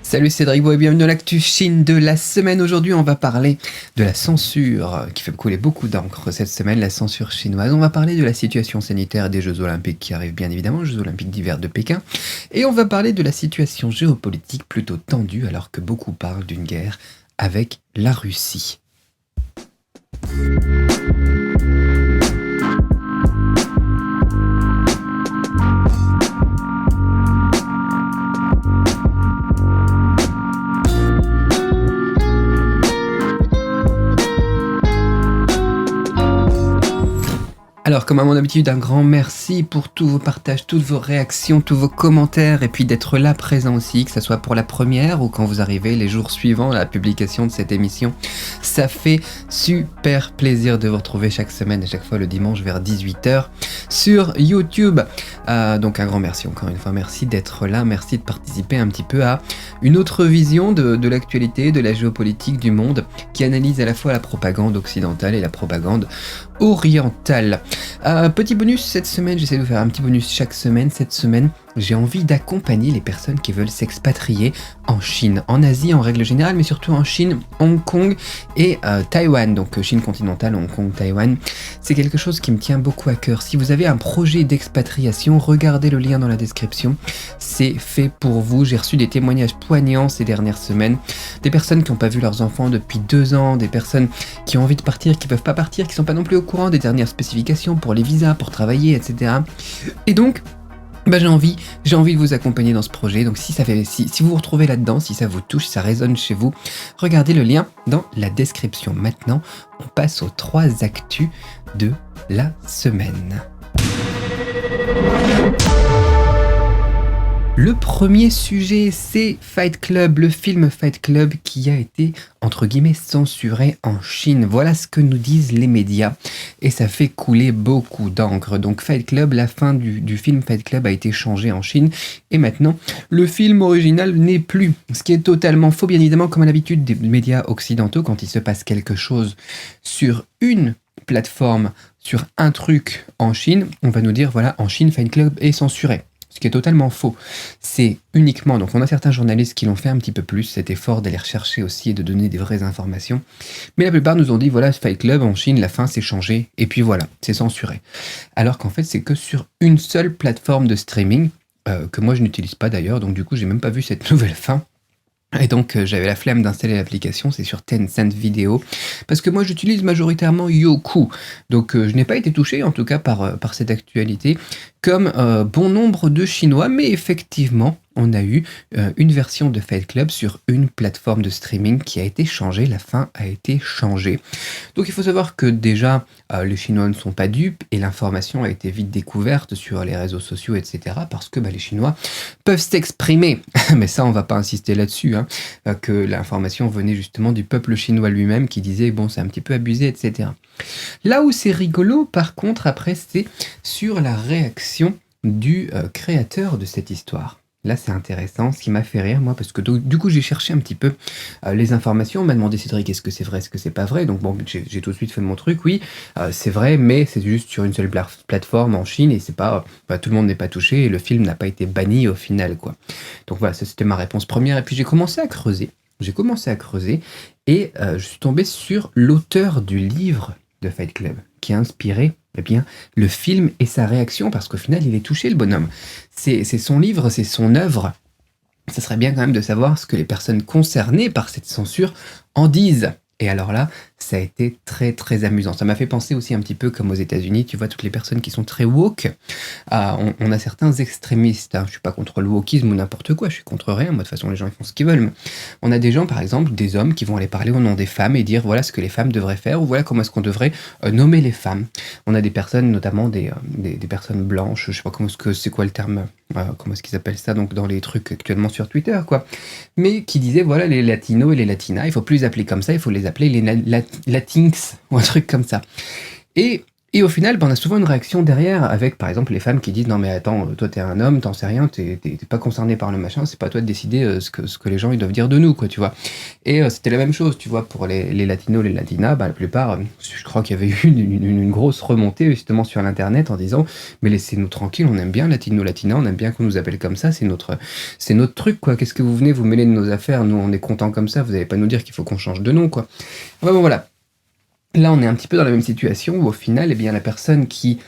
Salut Cédric Beau et bienvenue dans l'actu Chine de la semaine. Aujourd'hui, on va parler de la censure qui fait couler beaucoup d'encre cette semaine, la censure chinoise. On va parler de la situation sanitaire des Jeux Olympiques qui arrivent bien évidemment, les Jeux Olympiques d'hiver de Pékin. Et on va parler de la situation géopolitique plutôt tendue alors que beaucoup parlent d'une guerre avec la Russie. Alors, comme à mon habitude, un grand merci pour tous vos partages, toutes vos réactions, tous vos commentaires, et puis d'être là présent aussi, que ce soit pour la première ou quand vous arrivez les jours suivants à la publication de cette émission. Ça fait super plaisir de vous retrouver chaque semaine, à chaque fois le dimanche vers 18h sur YouTube. Donc un grand merci, encore une fois, merci d'être là, merci de participer un petit peu à une autre vision de l'actualité, de la géopolitique du monde, qui analyse à la fois la propagande occidentale et la propagande orientale. Petit bonus cette semaine, j'essaie de vous faire un petit bonus chaque semaine. Cette semaine, j'ai envie d'accompagner les personnes qui veulent s'expatrier en Chine, en Asie en règle générale, mais surtout en Chine, Hong Kong et Taïwan. Donc Chine continentale, Hong Kong, Taïwan. C'est quelque chose qui me tient beaucoup à cœur. Si vous avez un projet d'expatriation, regardez le lien dans la description. C'est fait pour vous. J'ai reçu des témoignages poignants ces dernières semaines. Des personnes qui n'ont pas vu leurs enfants depuis 2 ans, des personnes qui ont envie de partir, qui ne peuvent pas partir, qui ne sont pas non plus au courant des dernières spécifications pour les visas, pour travailler, etc. Et donc, j'ai envie de vous accompagner dans ce projet. Donc si vous vous retrouvez là-dedans, si ça vous touche, si ça résonne chez vous, regardez le lien dans la description. Maintenant, on passe aux 3 actus de la semaine. Le premier sujet, c'est Fight Club, le film Fight Club qui a été, entre guillemets, censuré en Chine. Voilà ce que nous disent les médias et ça fait couler beaucoup d'encre. Donc Fight Club, la fin du film Fight Club a été changée en Chine et maintenant, le film original n'est plus. Ce qui est totalement faux, bien évidemment, comme à l'habitude des médias occidentaux, quand il se passe quelque chose sur une plateforme, sur un truc en Chine, on va nous dire, voilà, en Chine, Fight Club est censuré. Ce qui est totalement faux. C'est uniquement, donc on a certains journalistes qui l'ont fait un petit peu plus, cet effort d'aller rechercher aussi et de donner des vraies informations. Mais la plupart nous ont dit, voilà, Fight Club en Chine, la fin c'est changé, et puis voilà, c'est censuré. Alors qu'en fait, c'est que sur une seule plateforme de streaming, que moi je n'utilise pas d'ailleurs, donc du coup j'ai même pas vu cette nouvelle fin. Et donc j'avais la flemme d'installer l'application, c'est sur Tencent Video, parce que moi j'utilise majoritairement Youku, donc je n'ai pas été touché en tout cas par cette actualité, comme bon nombre de Chinois, mais effectivement on a eu une version de Fight Club sur une plateforme de streaming qui a été changée, la fin a été changée. Donc il faut savoir que déjà les Chinois ne sont pas dupes et l'information a été vite découverte sur les réseaux sociaux, etc. parce que les Chinois peuvent s'exprimer, mais ça on va pas insister là-dessus, que l'information venait justement du peuple chinois lui-même qui disait bon c'est un petit peu abusé, etc. Là où c'est rigolo par contre après c'est sur la réaction du créateur de cette histoire. Là, c'est intéressant, ce qui m'a fait rire, moi, parce que du coup, j'ai cherché un petit peu les informations. On m'a demandé, Cédric, est-ce que c'est vrai, est-ce que c'est pas vrai? Donc bon, j'ai tout de suite fait mon truc, oui, c'est vrai, mais c'est juste sur une seule plateforme en Chine, et c'est pas, tout le monde n'est pas touché, et le film n'a pas été banni au final, quoi. Donc voilà, ça, c'était ma réponse première, et puis j'ai commencé à creuser, et je suis tombé sur l'auteur du livre de Fight Club, qui a inspiré le film et sa réaction, parce qu'au final, il est touché, le bonhomme. C'est son livre, c'est son œuvre. Ça serait bien quand même de savoir ce que les personnes concernées par cette censure en disent. Et alors là, ça a été très très amusant. Ça m'a fait penser aussi un petit peu comme aux États-Unis, tu vois, toutes les personnes qui sont très woke. On a certains extrémistes, je suis pas contre le wokisme ou n'importe quoi, je suis contre rien, moi de toute façon les gens ils font ce qu'ils veulent. Mais on a des gens par exemple, des hommes qui vont aller parler au nom des femmes et dire voilà ce que les femmes devraient faire ou voilà comment est-ce qu'on devrait nommer les femmes. On a des personnes, notamment des personnes blanches, je sais pas c'est quoi le terme, comment est-ce qu'ils appellent ça, donc dans les trucs actuellement sur Twitter quoi, mais qui disaient voilà les latinos et les latinas, il faut plus les appeler comme ça, il faut les appeler les latinx ou un truc comme ça. Et Et au final, on a souvent une réaction derrière avec, par exemple, les femmes qui disent: «Non mais attends, toi t'es un homme, t'en sais rien, t'es pas concerné par le machin, c'est pas à toi de décider, ce que les gens ils doivent dire de nous, quoi», tu vois? Et c'était la même chose, tu vois, pour les latinos, les latinas, la plupart, je crois qu'il y avait eu une grosse remontée justement sur l'internet en disant: «Mais laissez-nous tranquilles, on aime bien latino, latina, on aime bien qu'on nous appelle comme ça, c'est notre truc, quoi. Qu'est-ce que vous venez vous mêler de nos affaires? Nous, on est contents comme ça, vous allez pas nous dire qu'il faut qu'on change de nom, quoi». Enfin bon, voilà. Là, on est un petit peu dans la même situation où au final, eh bien, la personne qui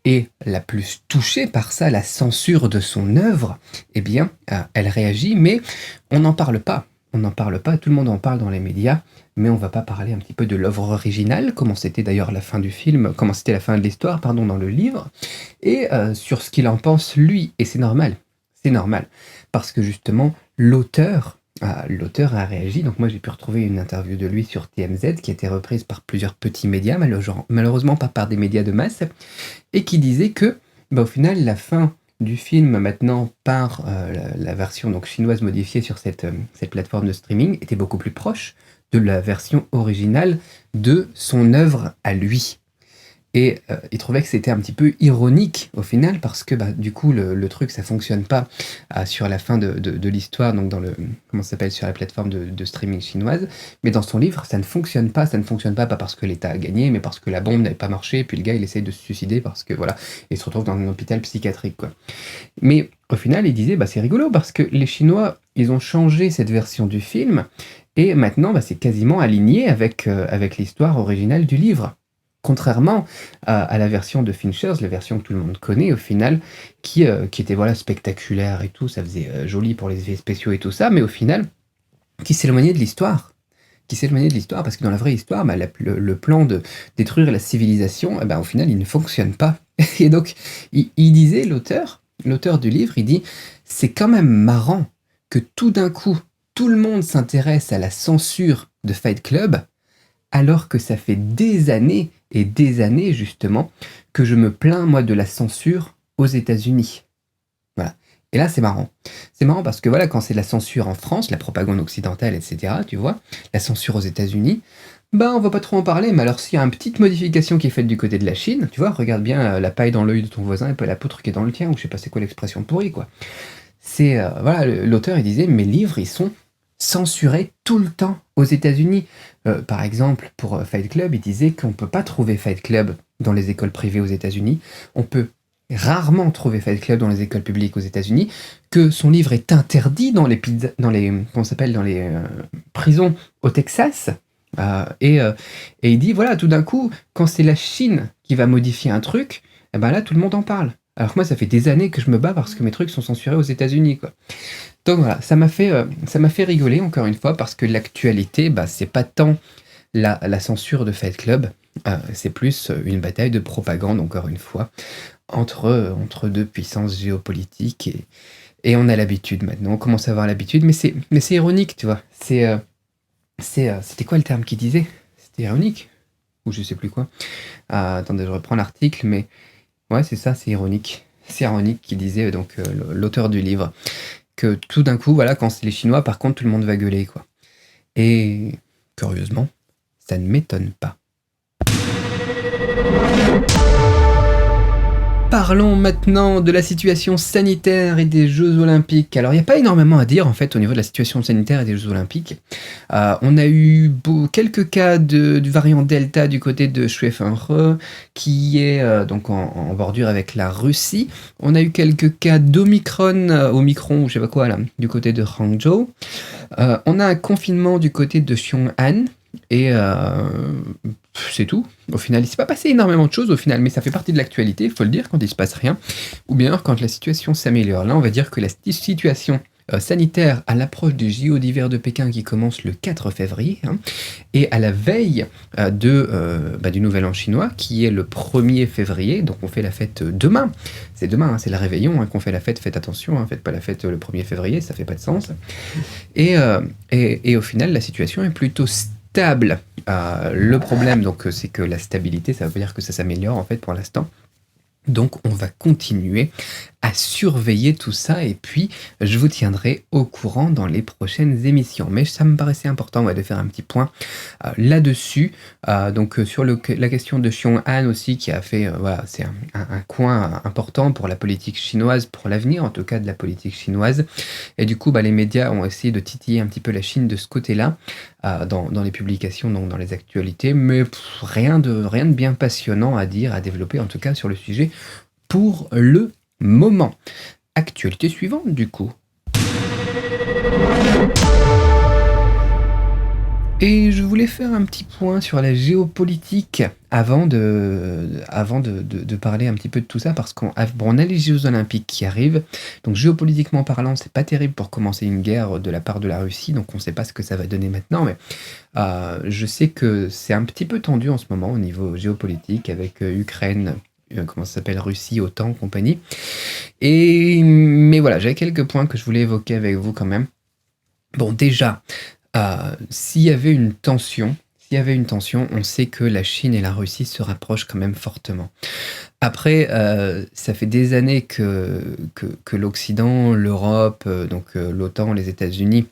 est la plus touchée par ça, la censure de son œuvre, eh bien, elle réagit, mais on n'en parle pas. On n'en parle pas, tout le monde en parle dans les médias, mais on va pas parler un petit peu de l'œuvre originale, comment c'était d'ailleurs la fin du film, comment c'était la fin de l'histoire, pardon, dans le livre, et sur ce qu'il en pense lui. Et c'est normal, parce que justement, l'auteur a réagi. Donc moi, j'ai pu retrouver une interview de lui sur TMZ qui a été reprise par plusieurs petits médias, malheureusement pas par des médias de masse, et qui disait que, au final, la fin du film maintenant par la version donc chinoise modifiée sur cette plateforme de streaming était beaucoup plus proche de la version originale de son œuvre à lui. Et il trouvait que c'était un petit peu ironique au final parce que du coup le truc ça fonctionne pas sur la fin de l'histoire, donc dans le comment ça s'appelle, sur la plateforme de streaming chinoise, mais dans son livre ça ne fonctionne pas. Ça ne fonctionne pas parce que l'État a gagné, mais parce que la bombe n'avait pas marché, et puis le gars il essaye de se suicider parce que voilà, il se retrouve dans un hôpital psychiatrique, quoi. Mais au final il disait c'est rigolo parce que les Chinois ils ont changé cette version du film et maintenant c'est quasiment aligné avec l'histoire originale du livre. Contrairement à la version de Finchers, la version que tout le monde connaît au final, qui était voilà spectaculaire et tout, ça faisait joli pour les effets spéciaux et tout ça, mais au final, qui s'éloignait de l'histoire. Qui s'éloignait de l'histoire, parce que dans la vraie histoire, le plan de détruire la civilisation, au final, il ne fonctionne pas. Et donc, il disait, l'auteur du livre, il dit, c'est quand même marrant que tout d'un coup, tout le monde s'intéresse à la censure de Fight Club, alors que ça fait des années et des années justement que je me plains moi de la censure aux États-Unis. Voilà. Et là c'est marrant. C'est marrant parce que voilà, quand c'est la censure en France, la propagande occidentale, etc., tu vois, la censure aux États-Unis, on va pas trop en parler, mais alors s'il y a une petite modification qui est faite du côté de la Chine, tu vois, regarde bien la paille dans l'œil de ton voisin et pas la poutre qui est dans le tien, ou je sais pas c'est quoi l'expression pourrie, quoi. C'est, voilà, l'auteur il disait, mes livres ils sont censurés tout le temps aux États-Unis. Par exemple, pour Fight Club, il disait qu'on ne peut pas trouver Fight Club dans les écoles privées aux États-Unis. On peut rarement trouver Fight Club dans les écoles publiques aux États-Unis. Que son livre est interdit dans les prisons au Texas. Et il dit voilà, tout d'un coup, quand c'est la Chine qui va modifier un truc, là tout le monde en parle. Alors que moi, ça fait des années que je me bats parce que mes trucs sont censurés aux États-Unis, quoi. Donc voilà, ça m'a fait rigoler encore une fois parce que l'actualité, c'est pas tant la censure de Fight Club, c'est plus une bataille de propagande encore une fois entre deux puissances géopolitiques et on a l'habitude maintenant, on commence à avoir l'habitude, mais c'est ironique, tu vois. C'était quoi le terme qu'il disait? C'était ironique ou je sais plus quoi. Attendez, je reprends l'article, mais ouais, c'est ça, c'est ironique. C'est ironique qu'il disait donc l'auteur du livre. Que tout d'un coup, voilà, quand c'est les Chinois, par contre, tout le monde va gueuler, quoi. Et curieusement, ça ne m'étonne pas. Parlons maintenant de la situation sanitaire et des Jeux Olympiques. Alors, il n'y a pas énormément à dire, en fait, au niveau de la situation sanitaire et des Jeux Olympiques. On a eu quelques cas du variant Delta du côté de Schwefenre, qui est donc en bordure avec la Russie. On a eu quelques cas d'Omicron, Omicron, ou je sais pas quoi, là, du côté de Hangzhou. On a un confinement du côté de Xiong'an. Et c'est tout. Au final, il s'est pas passé énormément de choses au final, mais ça fait partie de l'actualité, il faut le dire, quand il se passe rien, ou bien quand la situation s'améliore. Là, on va dire que la situation sanitaire à l'approche des JO d'hiver de Pékin qui commence le 4 février, et à la veille du Nouvel An chinois, qui est le 1er février, donc on fait la fête demain. C'est demain, c'est le réveillon qu'on fait la fête, faites attention, faites pas la fête le 1er février, ça fait pas de sens. Et au final, la situation est plutôt stable. Le problème, donc, c'est que la stabilité, ça veut dire que ça s'améliore, en fait, pour l'instant. Donc, on va continuer à surveiller tout ça et puis je vous tiendrai au courant dans les prochaines émissions. Mais ça me paraissait important de faire un petit point là-dessus. Donc sur la question de Xiong-Han aussi qui a fait, voilà, c'est un coin important pour la politique chinoise, pour l'avenir en tout cas de la politique chinoise. Et du coup, les médias ont essayé de titiller un petit peu la Chine de ce côté-là, dans les publications, donc dans les actualités, mais rien de bien passionnant à dire, à développer en tout cas sur le sujet pour le moment. Actualité suivante du coup. Et je voulais faire un petit point sur la géopolitique avant de parler un petit peu de tout ça, parce qu'on a les Jeux Olympiques qui arrivent. Donc géopolitiquement parlant, c'est pas terrible pour commencer une guerre de la part de la Russie, donc on ne sait pas ce que ça va donner maintenant, mais je sais que c'est un petit peu tendu en ce moment au niveau géopolitique avec Ukraine, comment ça s'appelle, Russie, OTAN, compagnie. Mais voilà, j'avais quelques points que je voulais évoquer avec vous quand même. Bon, déjà, s'il y avait une tension, on sait que la Chine et la Russie se rapprochent quand même fortement. Après, ça fait des années que l'Occident, l'Europe, l'OTAN, les États-Unis,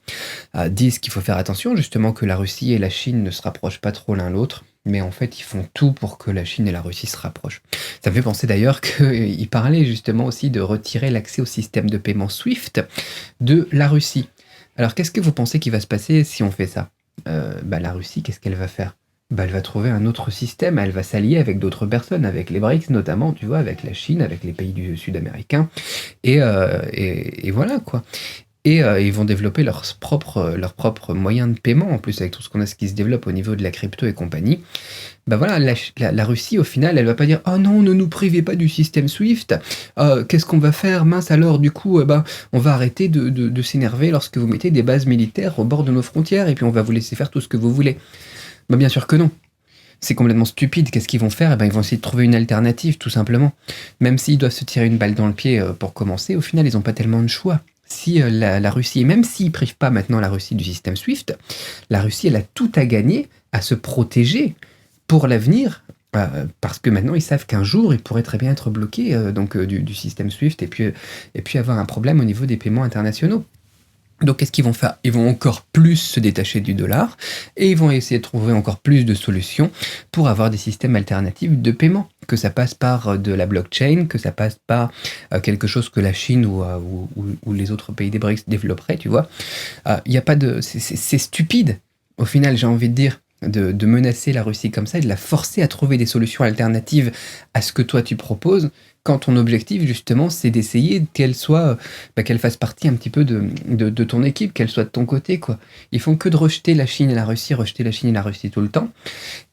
disent qu'il faut faire attention, justement, que la Russie et la Chine ne se rapprochent pas trop l'un l'autre. Mais en fait, ils font tout pour que la Chine et la Russie se rapprochent. Ça me fait penser d'ailleurs qu'ils parlaient justement aussi de retirer l'accès au système de paiement SWIFT de la Russie. Alors, qu'est-ce que vous pensez qu'il va se passer si on fait ça ? La Russie, qu'est-ce qu'elle va faire ? Elle va trouver un autre système, elle va s'allier avec d'autres personnes, avec les BRICS notamment, tu vois, avec la Chine, avec les pays du Sud-américain, et voilà, quoi. Et ils vont développer leurs propres moyens de paiement, en plus avec tout ce qui se développe au niveau de la crypto et compagnie. Voilà, la Russie, au final, elle va pas dire « Oh non, ne nous privez pas du système SWIFT, qu'est-ce qu'on va faire ? Mince alors, du coup, on va arrêter de s'énerver lorsque vous mettez des bases militaires au bord de nos frontières et puis on va vous laisser faire tout ce que vous voulez. » Bien sûr que non. C'est complètement stupide. Qu'est-ce qu'ils vont faire ? Ils vont essayer de trouver une alternative, tout simplement. Même s'ils doivent se tirer une balle dans le pied pour commencer, au final, ils n'ont pas tellement de choix. Si la Russie, et même s'ils ne privent pas maintenant la Russie du système SWIFT, la Russie, elle a tout à gagner à se protéger pour l'avenir, parce que maintenant, ils savent qu'un jour, ils pourraient très bien être bloqués du système SWIFT et puis avoir un problème au niveau des paiements internationaux. Donc, qu'est-ce qu'ils vont faire ? Ils vont encore plus se détacher du dollar et ils vont essayer de trouver encore plus de solutions pour avoir des systèmes alternatifs de paiement. Que ça passe par de la blockchain, que ça passe par quelque chose que la Chine ou les autres pays des BRICS développeraient, tu vois. Y a pas de... C'est stupide, au final, j'ai envie de dire, de menacer la Russie comme ça et de la forcer à trouver des solutions alternatives à ce que toi tu proposes, quand ton objectif, justement, c'est d'essayer qu'elle fasse partie un petit peu de ton équipe, qu'elle soit de ton côté, quoi. Ils font que de rejeter la Chine et la Russie tout le temps.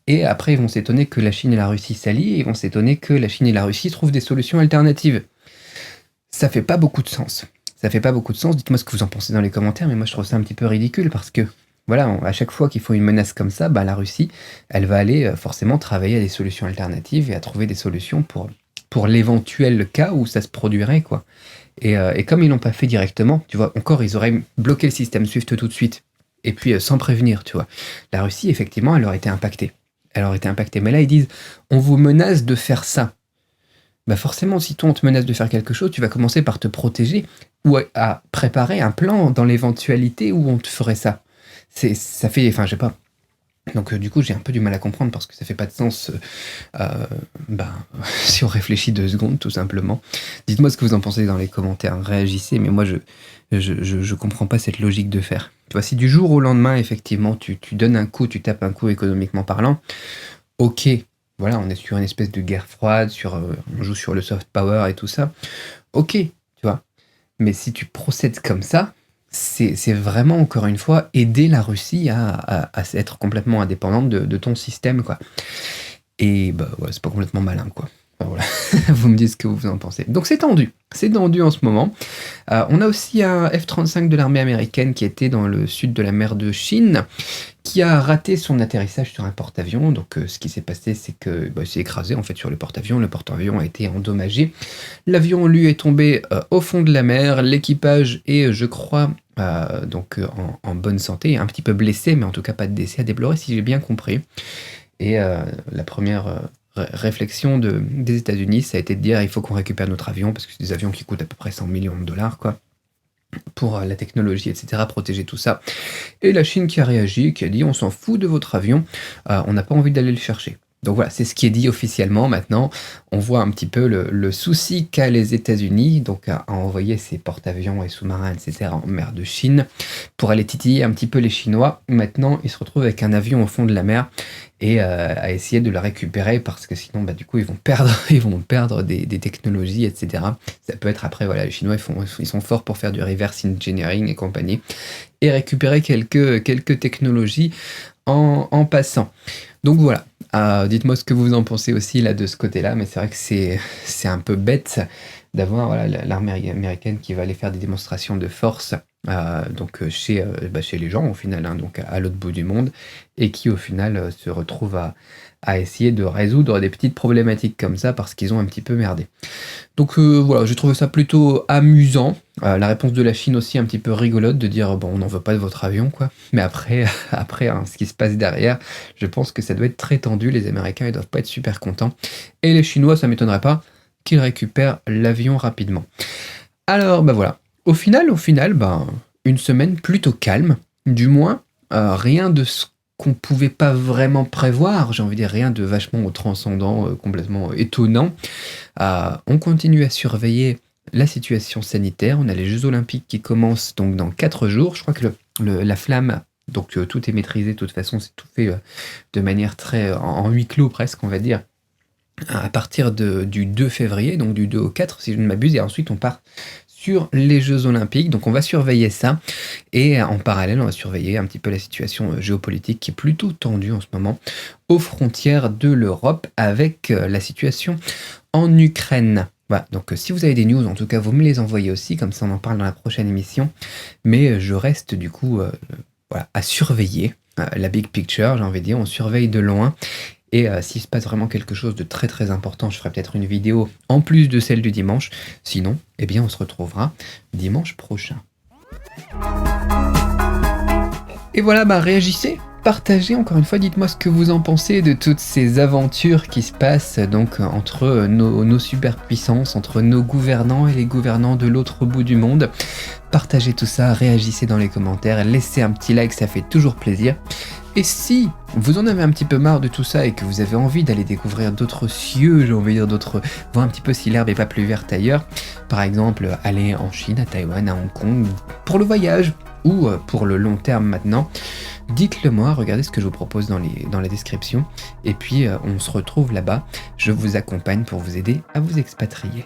Et après, ils vont s'étonner que la Chine et la Russie s'allient, et ils vont s'étonner que la Chine et la Russie trouvent des solutions alternatives. Ça fait pas beaucoup de sens. Dites-moi ce que vous en pensez dans les commentaires, mais moi je trouve ça un petit peu ridicule parce que, voilà, à chaque fois qu'il faut une menace comme ça, la Russie, elle va aller forcément travailler à des solutions alternatives et à trouver des solutions pour l'éventuel cas où ça se produirait, quoi. Et comme ils l'ont pas fait directement, tu vois, encore ils auraient bloqué le système SWIFT tout de suite, et puis sans prévenir, tu vois. La Russie, effectivement, elle aurait été impactée. Mais là, ils disent, on vous menace de faire ça. Forcément, si toi on te menace de faire quelque chose, tu vas commencer par te protéger ou à préparer un plan dans l'éventualité où on te ferait ça. Je sais pas. Donc du coup, j'ai un peu du mal à comprendre parce que ça fait pas de sens si on réfléchit 2 secondes, tout simplement. Dites-moi ce que vous en pensez dans les commentaires, réagissez, mais moi je comprends pas cette logique de faire. Tu vois, si du jour au lendemain, effectivement, tu donnes un coup, tu tapes un coup économiquement parlant, ok, voilà, on est sur une espèce de guerre froide, on joue sur le soft power et tout ça, ok, tu vois. Mais si tu procèdes comme ça, c'est vraiment, encore une fois, aider la Russie à être complètement indépendante de ton système, quoi. Et c'est pas complètement malin, quoi. Voilà. Vous me dites ce que vous en pensez. Donc c'est tendu en ce moment. On a aussi un F-35 de l'armée américaine qui était dans le sud de la mer de Chine, qui a raté son atterrissage sur un porte-avions. Donc ce qui s'est passé, c'est que s'est écrasé en fait sur le porte-avions. Le porte-avions a été endommagé. L'avion, lui, est tombé au fond de la mer. L'équipage est, je crois, en bonne santé, un petit peu blessé, mais en tout cas pas de décès à déplorer, si j'ai bien compris. Et la première réflexion des États-Unis, ça a été de dire il faut qu'on récupère notre avion parce que c'est des avions qui coûtent à peu près 100 millions de dollars, quoi, pour la technologie, etc., protéger tout ça. Et la Chine qui a réagi, qui a dit on s'en fout de votre avion, on n'a pas envie d'aller le chercher. Donc voilà, c'est ce qui est dit officiellement. Maintenant, on voit un petit peu le souci qu'a les États-Unis, donc à envoyer ces porte-avions et sous-marins, etc., en mer de Chine, pour aller titiller un petit peu les Chinois. Maintenant, ils se retrouvent avec un avion au fond de la mer et à essayer de le récupérer parce que sinon, du coup, ils vont perdre des technologies, etc. Ça peut être après, voilà, les Chinois, ils sont forts pour faire du reverse engineering et compagnie et récupérer quelques technologies en passant. Donc voilà. Dites-moi ce que vous en pensez aussi là de ce côté-là, mais c'est vrai que c'est un peu bête d'avoir voilà, l'armée américaine qui va aller faire des démonstrations de force chez les gens au final, hein, donc à l'autre bout du monde, et qui au final se retrouve à essayer de résoudre des petites problématiques comme ça parce qu'ils ont un petit peu merdé. Donc voilà, j'ai trouvé ça plutôt amusant. La réponse de la Chine aussi un petit peu rigolote de dire bon on n'en veut pas de votre avion quoi. Mais après, hein, ce qui se passe derrière, je pense que ça doit être très tendu. Les Américains ils doivent pas être super contents. Et les Chinois, ça m'étonnerait pas qu'ils récupèrent l'avion rapidement. Alors voilà. Au final, une semaine plutôt calme. Du moins, rien de ce qu'on pouvait pas vraiment prévoir, j'ai envie de dire rien de vachement transcendant, complètement étonnant. On continue à surveiller la situation sanitaire. On a les Jeux Olympiques qui commencent donc dans 4 jours. Je crois que la flamme, donc tout est maîtrisé de toute façon, c'est tout fait de manière très en huis clos presque, on va dire, à partir du 2 février, donc du 2 au 4 si je ne m'abuse, et ensuite on part sur les Jeux Olympiques, donc on va surveiller ça, et en parallèle on va surveiller un petit peu la situation géopolitique qui est plutôt tendue en ce moment aux frontières de l'Europe avec la situation en Ukraine. Voilà, donc si vous avez des news, en tout cas vous me les envoyez aussi, comme ça on en parle dans la prochaine émission, mais je reste du coup à surveiller la big picture, j'ai envie de dire, on surveille de loin. Et s'il se passe vraiment quelque chose de très très important, je ferai peut-être une vidéo en plus de celle du dimanche. Sinon, eh bien on se retrouvera dimanche prochain. Et voilà, réagissez, partagez encore une fois, dites-moi ce que vous en pensez de toutes ces aventures qui se passent donc entre nos superpuissances, entre nos gouvernants et les gouvernants de l'autre bout du monde. Partagez tout ça, réagissez dans les commentaires, laissez un petit like, ça fait toujours plaisir. Et si vous en avez un petit peu marre de tout ça et que vous avez envie d'aller découvrir d'autres cieux, j'ai envie de dire voir un petit peu si l'herbe est pas plus verte ailleurs, par exemple aller en Chine, à Taïwan, à Hong Kong, pour le voyage ou pour le long terme maintenant, dites-le moi, regardez ce que je vous propose dans la description, et puis on se retrouve là-bas, je vous accompagne pour vous aider à vous expatrier.